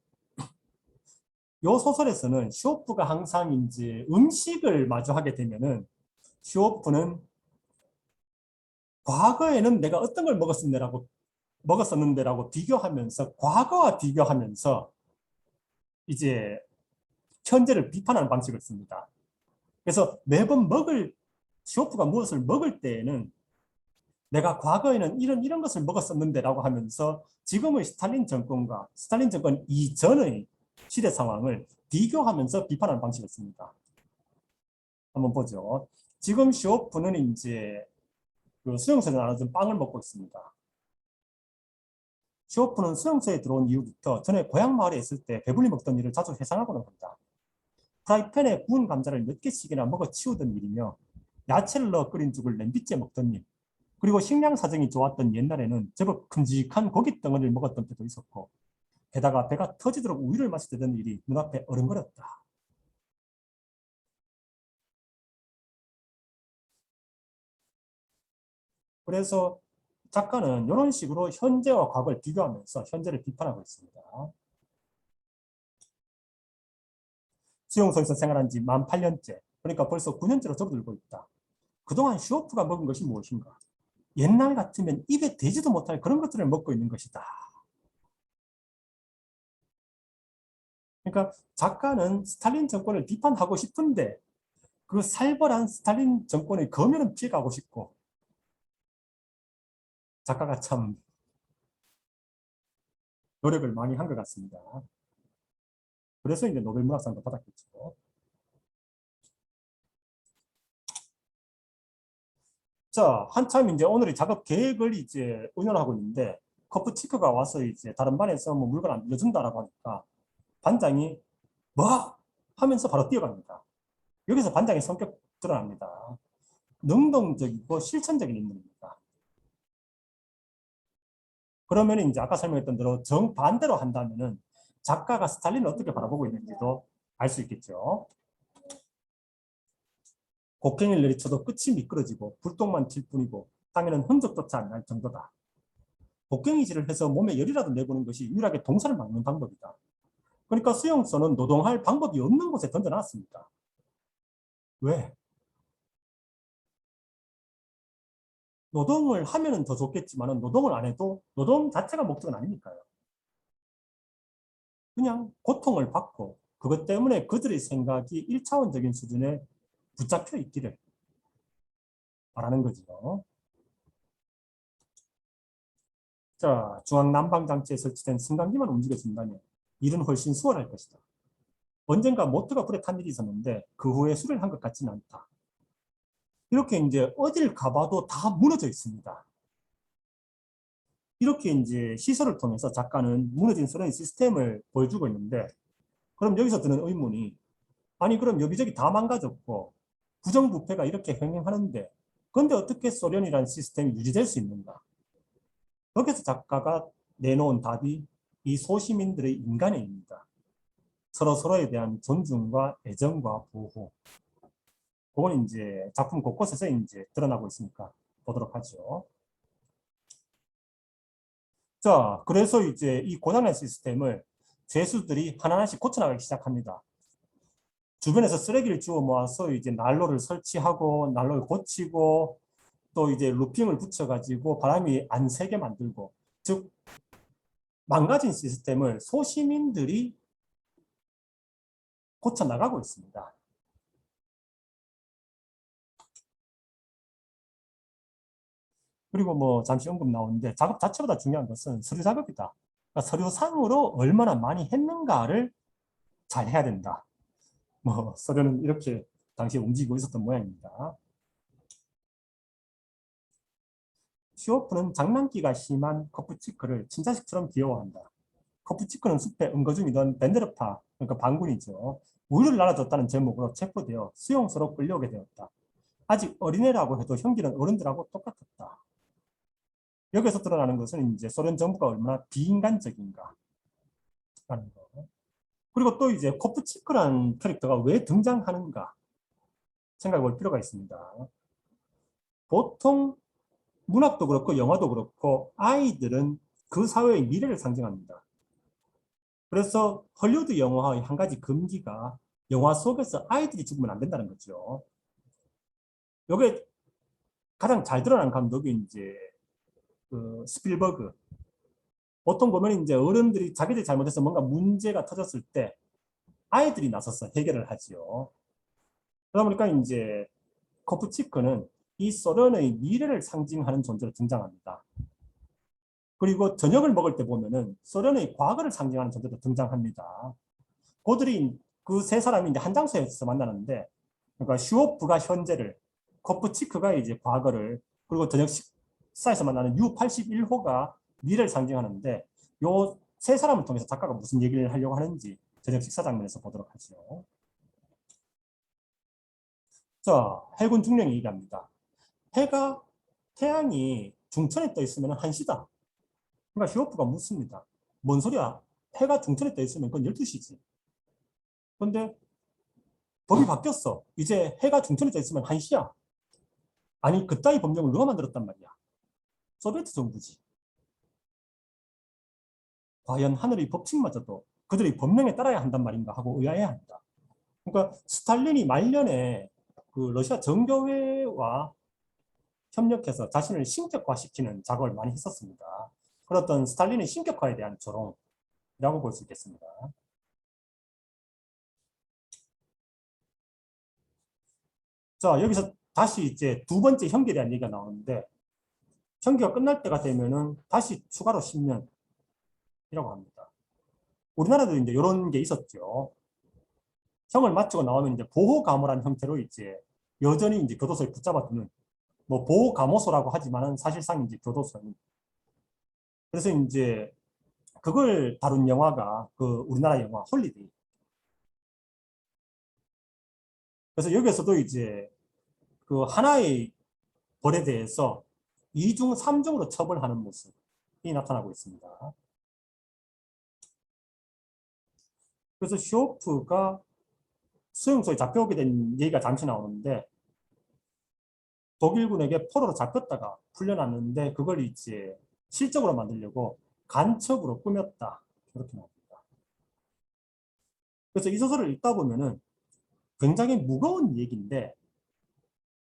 요 소설에서는 슈오프가 항상 이제 음식을 마주하게 되면은 슈오프는 과거에는 내가 어떤 걸 먹었었는데라고 비교하면서 과거와 비교하면서 이제 현재를 비판하는 방식을 씁니다. 그래서 매번 슈오프가 무엇을 먹을 때에는 내가 과거에는 이런 것을 먹었었는데라고 하면서 지금의 스탈린 정권 이전의 시대 상황을 비교하면서 비판하는 방식을 씁니다. 한번 보죠. 지금 슈오프는 이제 그 수용소에 나눠준 빵을 먹고 있습니다. 슈오프는 수용소에 들어온 이후부터 전에 고향 마을에 있을 때 배불리 먹던 일을 자주 회상하고는 합니다. 프라이팬에 구운 감자를 몇 개씩이나 먹어 치우던 일이며 야채를 넣어 끓인 죽을 냄비째 먹던 일, 그리고 식량 사정이 좋았던 옛날에는 제법 큼직한 고기 덩어리를 먹었던 때도 있었고 게다가 배가 터지도록 우유를 마시던 일이 눈앞에 어른거렸다. 그래서 작가는 이런 식으로 현재와 과거를 비교하면서 현재를 비판하고 있습니다. 수용소에서 생활한 지 만 8년째, 그러니까 벌써 9년째로 접어들고 있다. 그동안 슈오프가 먹은 것이 무엇인가? 옛날 같으면 입에 대지도 못할 그런 것들을 먹고 있는 것이다. 그러니까 작가는 스탈린 정권을 비판하고 싶은데 그 살벌한 스탈린 정권의 검열은 피해가고 싶고 작가가 참 노력을 많이 한 것 같습니다. 그래서 이제 노벨 문학상도 받았겠죠. 자, 한참 이제 오늘의 작업 계획을 이제 의논하고 있는데 커프치크가 와서 이제 다른 반에서 뭐 물건 안 빌려준다라고 하니까 반장이 뭐 하면서 바로 뛰어갑니다. 여기서 반장의 성격 드러납니다. 능동적이고 실천적인 인물입니다. 그러면 이제 아까 설명했던 대로 정반대로 한다면은 작가가 스탈린을 어떻게 바라보고 있는지도 알 수 있겠죠. 곡괭이를 내리쳐도 끝이 미끄러지고 불똥만 튈 뿐이고 땅에는 흔적조차 안 날 정도다. 곡괭이질을 해서 몸에 열이라도 내보는 것이 유일하게 동사를 막는 방법이다. 그러니까 수용소는 노동할 방법이 없는 곳에 던져놨습니다. 왜? 노동을 하면은 더 좋겠지만 노동을 안 해도 노동 자체가 목적은 아니니까요. 그냥 고통을 받고 그것 때문에 그들의 생각이 1차원적인 수준에 붙잡혀 있기를 바라는 거죠. 자, 중앙난방장치에 설치된 승강기만 움직여준다면 일은 훨씬 수월할 것이다. 언젠가 모터가 불에 탄 일이 있었는데 그 후에 수리를 한 것 같지는 않다. 이렇게 이제 어딜 가봐도 다 무너져 있습니다. 이렇게 이제 시설을 통해서 작가는 무너진 소련의 시스템을 보여주고 있는데 그럼 여기서 드는 의문이 아니 그럼 여기저기 다 망가졌고 부정부패가 이렇게 횡행하는데 그런데 어떻게 소련이라는 시스템이 유지될 수 있는가? 여기서 작가가 내놓은 답이 이 소시민들의 인간애입니다. 서로서로에 대한 존중과 애정과 보호. 그건 이제 작품 곳곳에서 이제 드러나고 있으니까 보도록 하죠. 자, 그래서 이제 이 고장난 시스템을 죄수들이 하나하나씩 고쳐나가기 시작합니다. 주변에서 쓰레기를 주워 모아서 이제 난로를 설치하고 난로를 고치고 또 이제 루핑을 붙여가지고 바람이 안 새게 만들고 즉 망가진 시스템을 소시민들이 고쳐나가고 있습니다. 그리고 뭐 잠시 언급 나오는데 작업 자체보다 중요한 것은 서류 작업이다. 그러니까 서류상으로 얼마나 많이 했는가를 잘 해야 된다. 뭐 서류는 이렇게 당시에 움직이고 있었던 모양입니다. 시오프는 장난기가 심한 커프치크를 친자식처럼 귀여워한다. 커프치크는 숲에 은거중이던 벤데르파, 그러니까 반군이죠. 우유를 날아줬다는 제목으로 체포되어 수용소로 끌려오게 되었다. 아직 어린애라고 해도 형기는 어른들하고 똑같았다. 여기서 드러나는 것은 이제 소련 정부가 얼마나 비인간적인가 라는 거. 그리고 또 이제 코프치크라는 캐릭터가 왜 등장하는가 생각해 볼 필요가 있습니다. 보통 문학도 그렇고 영화도 그렇고 아이들은 그 사회의 미래를 상징합니다. 그래서 헐리우드 영화의 한 가지 금기가 영화 속에서 아이들이 죽으면 안 된다는 거죠. 이게 가장 잘 드러난 감독이 이제 그 스필버그. 보통 보면 이제 어른들이 자기들이 잘못해서 뭔가 문제가 터졌을 때 아이들이 나서서 해결을 하지요. 그러다 보니까 이제 코프치크는 이 소련의 미래를 상징하는 존재로 등장합니다. 그리고 저녁을 먹을 때 보면은 소련의 과거를 상징하는 존재도 등장합니다. 그들이 그 세 사람이 이제 한 장소에서 만나는데, 그러니까 슈오프가 현재를, 코프치크가 이제 과거를, 그리고 저녁 식사에서 만나는 U81호가 미래를 상징하는데, 요 세 사람을 통해서 작가가 무슨 얘기를 하려고 하는지 저녁 식사 장면에서 보도록 하죠. 자, 해군 중령이 얘기합니다. 태양이 중천에 떠 있으면 한시다. 그러니까 슈오프가 묻습니다. 뭔 소리야? 해가 중천에 떠 있으면 그건 12시지. 그런데 법이 바뀌었어. 이제 해가 중천에 떠 있으면 1시야. 아니, 그따위 법령을 누가 만들었단 말이야? 소비에트 정부지. 과연 하늘의 법칙마저도 그들의 법령에 따라야 한단 말인가 하고 의아해합니다. 그러니까 스탈린이 말년에 그 러시아 정교회와 협력해서 자신을 신격화시키는 작업을 많이 했었습니다. 그렇던 스탈린의 신격화에 대한 조롱이라고 볼 수 있겠습니다. 자, 여기서 다시 이제 두 번째 형계에 대한 얘기가 나오는데, 형계가 끝날 때가 되면은 다시 추가로 10년이라고 합니다. 우리나라도 이제 이런 게 있었죠. 형을 마치고 나오면 이제 보호감호라는 형태로 이제 여전히 이제 교도소에 붙잡아두는, 뭐 보호감호소라고 하지만은 사실상 이제 교도소는. 그래서 이제 그걸 다룬 영화가 그 우리나라 영화 홀리데이. 그래서 여기서도 이제 그 하나의 벌에 대해서 2중, 3중으로 처벌하는 모습이 나타나고 있습니다. 그래서 쇼프가 수용소에 잡혀오게 된 얘기가 잠시 나오는데, 독일군에게 포로로 잡혔다가 풀려났는데 그걸 이제 실적으로 만들려고 간첩으로 꾸몄다, 이렇게 나옵니다. 그래서 이 소설을 읽다 보면은 굉장히 무거운 얘기인데,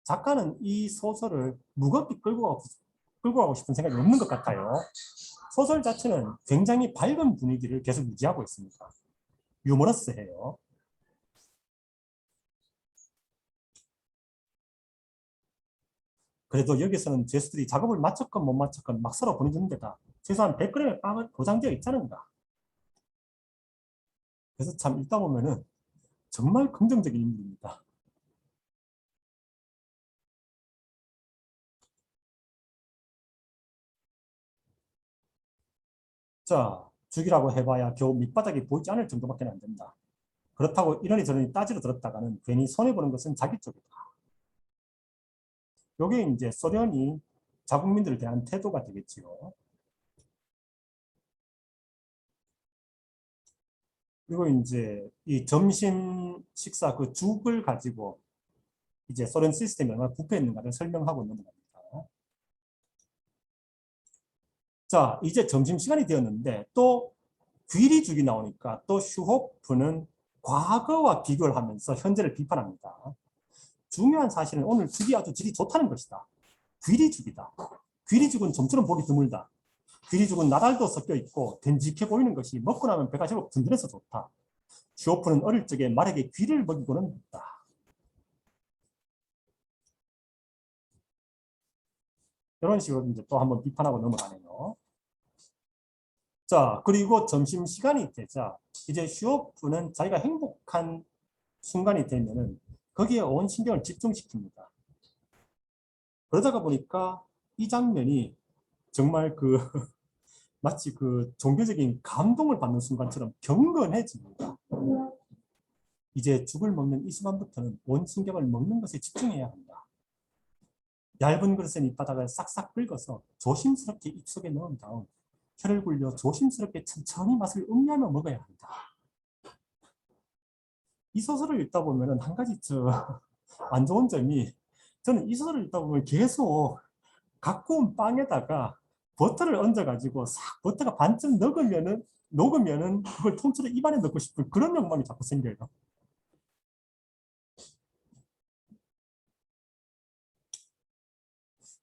작가는 이 소설을 무겁게 끌고 가고 싶은 생각이 없는 것 같아요. 소설 자체는 굉장히 밝은 분위기를 계속 유지하고 있습니다. 유머러스해요. 그래도 여기서는 죄수들이 작업을 마쳤건 못 마쳤건 막 서로 보내주는 데다 최소한 100g의 빵은 보장되어 있자는가. 그래서 참 읽다 보면은 정말 긍정적인 인물입니다. 자, 죽이라고 해봐야 겨우 밑바닥이 보이지 않을 정도밖에 안 된다. 그렇다고 이러니 저러니 따지러 들었다가는 괜히 손해보는 것은 자기 쪽이다. 이게 이제 소련이 자국민들에 대한 태도가 되겠지요. 그리고 이제 이 점심 식사 그 죽을 가지고 이제 소련 시스템이 얼마나 부패 있는가를 설명하고 있는 겁니다. 자, 이제 점심시간이 되었는데 또 귀리죽이 나오니까 또 슈호프는 과거와 비교를 하면서 현재를 비판합니다. 중요한 사실은 오늘 죽이 아주 질이 좋다는 것이다. 귀리죽이다. 귀리죽은 좀처럼 보기 드물다. 귀리죽은 나달도 섞여 있고 듬직해 보이는 것이 먹고 나면 배가 제법 든든해서 좋다. 슈호프는 어릴 적에 말에게 귀를 먹이고는 했다. 이런 식으로 이제 또 한번 비판하고 넘어가네요. 자, 그리고 점심시간이 되자 이제 슈호프는 자기가 행복한 순간이 되면은 거기에 온 신경을 집중시킵니다. 그러다가 보니까 이 장면이 정말 그 마치 그 종교적인 감동을 받는 순간처럼 경건해집니다. 이제 죽을 먹는 이 순간부터는 온 신경을 먹는 것에 집중해야 한다. 얇은 그릇의 밑바닥을 싹싹 긁어서 조심스럽게 입속에 넣은 다음 혀를 굴려 조심스럽게 천천히 맛을 음미하며 먹어야 한다. 이 소설을 읽다 보면 한 가지 안 좋은 점이, 저는 이 소설을 읽다 보면 계속 갖고 온 빵에다가 버터를 얹어가지고 싹 버터가 반쯤 녹으면은 그걸 통째로 입안에 넣고 싶은 그런 욕망이 자꾸 생겨요.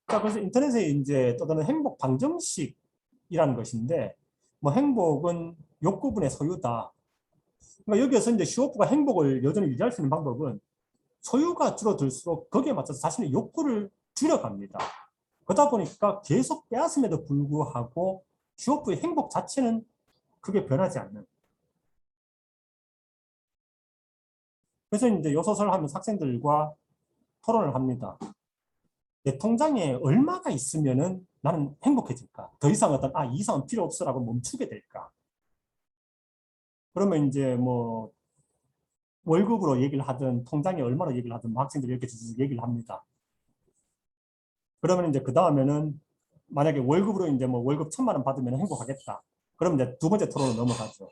자, 그래서 인터넷에 이제 떠도는 행복 방정식이라는 것인데, 뭐 행복은 욕구분의 소유다. 그러니까 여기에서 이제 슈호프가 행복을 여전히 유지할 수 있는 방법은 소유가 줄어들수록 거기에 맞춰서 자신의 욕구를 줄여갑니다. 그러다 보니까 계속 빼앗음에도 불구하고 슈호프의 행복 자체는 크게 변하지 않는. 그래서 이제 이 소설을 하면서 학생들과 토론을 합니다. 내 통장에 얼마가 있으면은 나는 행복해질까? 더 이상 이 이상은 필요 없어라고 멈추게 될까? 그러면 이제 뭐 월급으로 얘기를 하든 통장에 얼마로 얘기를 하든 학생들이 이렇게 얘기를 합니다. 그러면 이제 그 다음에는 만약에 월급으로 이제 뭐 월급 1,000만 원 받으면 행복하겠다. 그러면 이제 두 번째 토론으로 넘어가죠.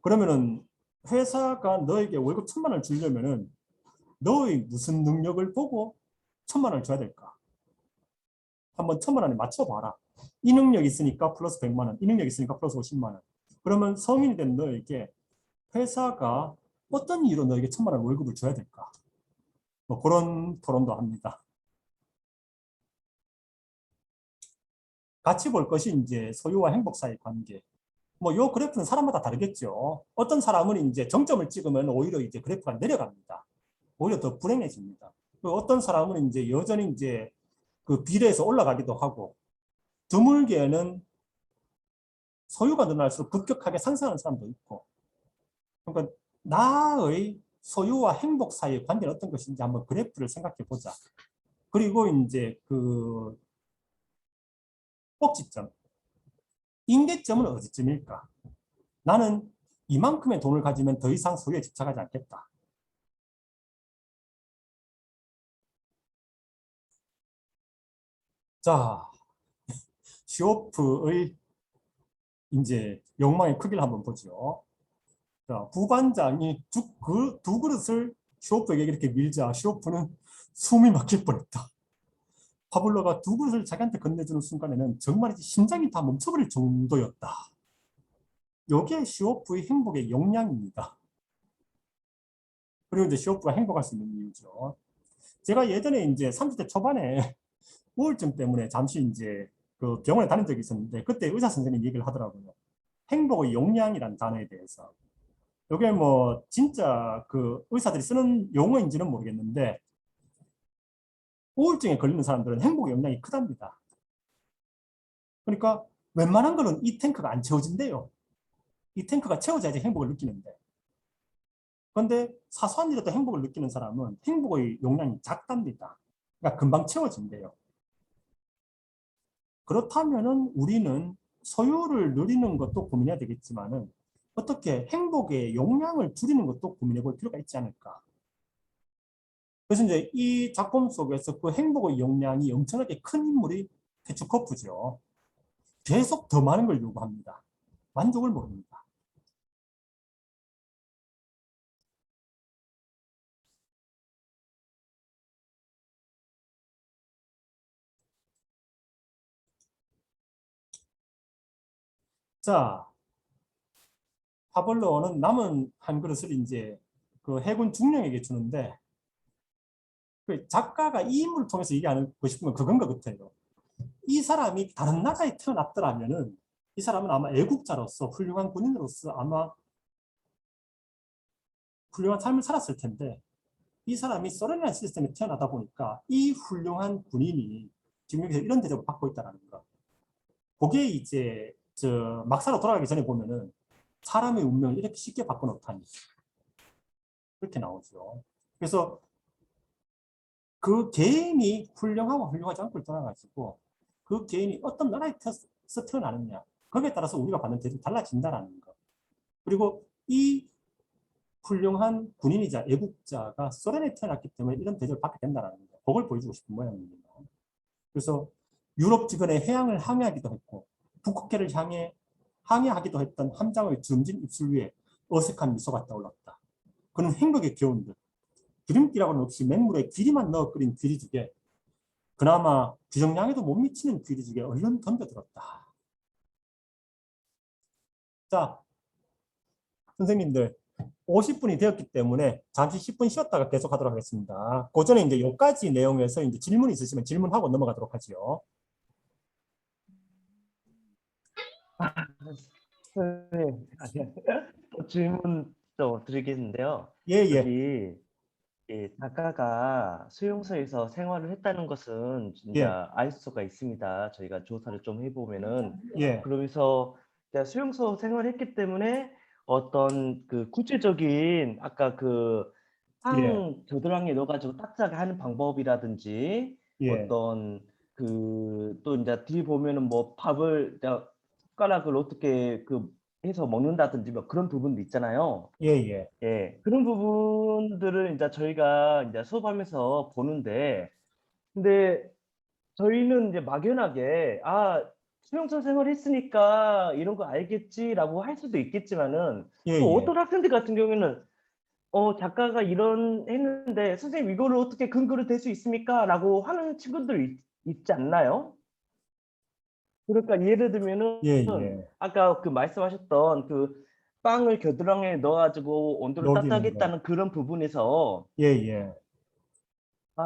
그러면은 회사가 너에게 월급 1,000만 원을 주려면은 너의 무슨 능력을 보고 1,000만 원을 줘야 될까? 한번 1,000만 원에 맞춰봐라. 이 능력이 있으니까 플러스 100만 원, 이 능력이 있으니까 플러스 50만 원. 그러면 성인이 된 너에게 회사가 어떤 이유로 너에게 1,000만 원 월급을 줘야 될까? 뭐 그런 토론도 합니다. 같이 볼 것이 이제 소유와 행복 사이의 관계. 뭐 요 그래프는 사람마다 다르겠죠. 어떤 사람은 이제 정점을 찍으면 오히려 이제 그래프가 내려갑니다. 오히려 더 불행해집니다. 어떤 사람은 이제 여전히 이제 그 비례해서 올라가기도 하고, 드물게는 소유가 늘어날수록 급격하게 상승하는 사람도 있고. 그러니까 나의 소유와 행복 사이의 관계는 어떤 것인지 한번 그래프를 생각해 보자. 그리고 이제 그 꼭지점, 임계점은 어디쯤일까? 나는 이만큼의 돈을 가지면 더 이상 소유에 집착하지 않겠다. 자, 시오프의 이제 욕망의 크기를 한번 보죠. 자, 부반장이 두 그릇을 시오프에게 이렇게 밀자 시오프는 숨이 막힐 뻔했다. 파블로가 두 그릇을 자기한테 건네주는 순간에는 정말 심장이 다 멈춰버릴 정도였다. 이게 시오프의 행복의 용량입니다. 그리고 이제 시오프가 행복할 수 있는 이유죠. 제가 예전에 이제 30대 초반에 우울증 때문에 잠시 이제 그 병원에 다닌 적이 있었는데, 그때 의사 선생님이 얘기를 하더라고요. 행복의 용량이라는 단어에 대해서. 이게 뭐 진짜 그 의사들이 쓰는 용어인지는 모르겠는데, 우울증에 걸리는 사람들은 행복의 용량이 크답니다. 그러니까 웬만한 거는 이 탱크가 안 채워진대요. 이 탱크가 채워져야지 행복을 느끼는데. 그런데 사소한 일에도 행복을 느끼는 사람은 행복의 용량이 작답니다. 그러니까 금방 채워진대요. 그렇다면은 우리는 소유를 누리는 것도 고민해야 되겠지만은 어떻게 행복의 용량을 줄이는 것도 고민해 볼 필요가 있지 않을까. 그래서 이제 이 작품 속에서 그 행복의 용량이 엄청나게 큰 인물이 페츠코프죠. 계속 더 많은 걸 요구합니다. 만족을 모릅니다. 자, 파블로는 남은 한 그릇을 이제 그 해군 중령에게 주는데, 그 작가가 이 인물을 통해서 얘기하고 싶은 건 그건 것 같아요. 이 사람이 다른 나라에 태어났더라면은 이 사람은 아마 애국자로서 훌륭한 군인으로서 아마 훌륭한 삶을 살았을 텐데, 이 사람이 소련이라는 시스템에 태어나다 보니까 이 훌륭한 군인이 지금 여기서 이런 대접을 받고 있다는 거. 그게 이제 저 막사로 돌아가기 전에 보면은 사람의 운명을 이렇게 쉽게 바꿔놓다니, 그렇게 나오죠. 그래서 그 개인이 훌륭하고 훌륭하지 않고 떠나가지고 그 개인이 어떤 나라에서 태어나느냐, 거기에 따라서 우리가 받는 대접이 달라진다는 거. 그리고 이 훌륭한 군인이자 애국자가 소련에 태어났기 때문에 이런 대접을 받게 된다는 거. 그걸 보여주고 싶은 모양입니다. 그래서 유럽 주변에 해양을 항해하기도 했고 북극해를 향해 항해하기도 했던 함장의 주름진 입술 위에 어색한 미소가 떠올랐다. 그는 행복에 겨운 듯 기름기라고는 없이 맹물에 귀리만 넣어 끓인 귀리죽에, 그나마 규정량에도 못 미치는 귀리죽에 얼른 덤벼들었다. 자, 선생님들 50분이 되었기 때문에 잠시 10분 쉬었다가 계속하도록 하겠습니다. 그 전에 이제 여기까지 내용에서 이제 질문 있으시면 질문하고 넘어가도록 하죠. 네, 질문 또 드리겠는데요. 예, 예, 여기 작가가 수용소에서 생활을 했다는 것은 예, 진짜 알 수가 있습니다. 저희가 조사를 좀 해보면은 예, 그러면서 이제 수용소 생활했기 때문에 어떤 그 구체적인 아까 그 예, 빵 겨드랑이에 넣어가지고 딱딱하게 하는 방법이라든지 예, 어떤 그 또 이제 뒤에 보면은 뭐 밥을 이제 숟가락을 어떻게 그 해서 먹는다든지 뭐 그런 부분도 있잖아요. 예, 예, 예, 그런 부분들을 이제 저희가 이제 수업하면서 보는데, 근데 저희는 이제 막연하게 수용소 생활했으니까 이런 거 알겠지라고 할 수도 있겠지만은 예, 또 예. 어떤 학생들 같은 경우에는 작가가 이런 했는데 선생님 이거를 어떻게 근거로 댈 수 있습니까? 라고 하는 친구들 있지 않나요? 그러니까 예를 들면은 예, 예. 아까 그 말씀하셨던 그 빵을 겨드랑이에 넣어가지고 온도를 녹이는 거. 따뜻하겠다는 그런 부분에서 예, 예,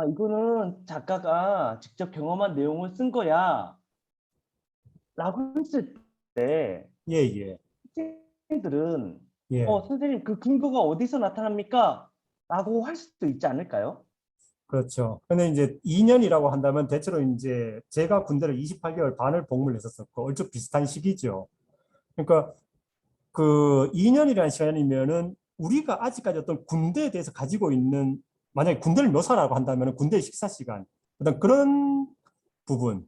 이거는 작가가 직접 경험한 내용을 쓴 거야 라고 했을 때 예, 예, 학생들은 예. 선생님 그 근거가 어디서 나타납니까? 라고 할 수도 있지 않을까요? 그렇죠. 근데 이제 2년이라고 한다면 대체로 이제 제가 군대를 28개월 반을 복무를 했었었고 얼추 비슷한 시기죠. 그러니까 그 2년이라는 시간이면은 우리가 아직까지 어떤 군대에 대해서 가지고 있는 만약에 군대를 묘사라고 한다면 군대의 식사 시간 어떤 그런 부분과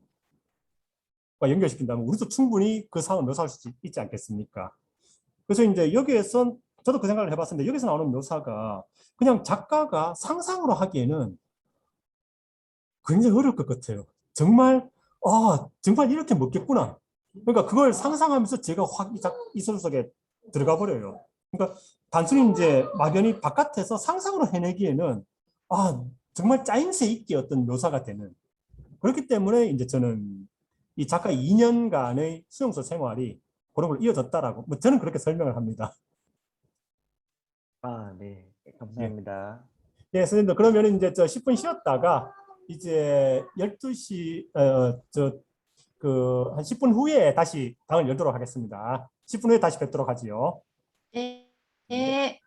연결시킨다면 우리도 충분히 그 상황을 묘사할 수 있지 않겠습니까? 그래서 이제 여기에서 저도 그 생각을 해봤었는데 여기서 나오는 묘사가 그냥 작가가 상상으로 하기에는 굉장히 어려울 것 같아요. 정말 정말 이렇게 먹겠구나. 그러니까 그걸 상상하면서 제가 확 이 소설 속에 들어가 버려요. 그러니까 단순히 이제 막연히 바깥에서 상상으로 해내기에는 정말 짜임새 있게 어떤 묘사가 되는 그렇기 때문에 이제 저는 이 작가 2년간의 수용소 생활이 그런 걸 이어졌다라고 뭐 저는 그렇게 설명을 합니다. 네. 감사합니다. 예, 선생님들 그러면 이제 저 10분 쉬었다가 이제 12시 한 10분 후에 다시 방을 열도록 하겠습니다. 10분 후에 다시 뵙도록 하지요. 네. 네.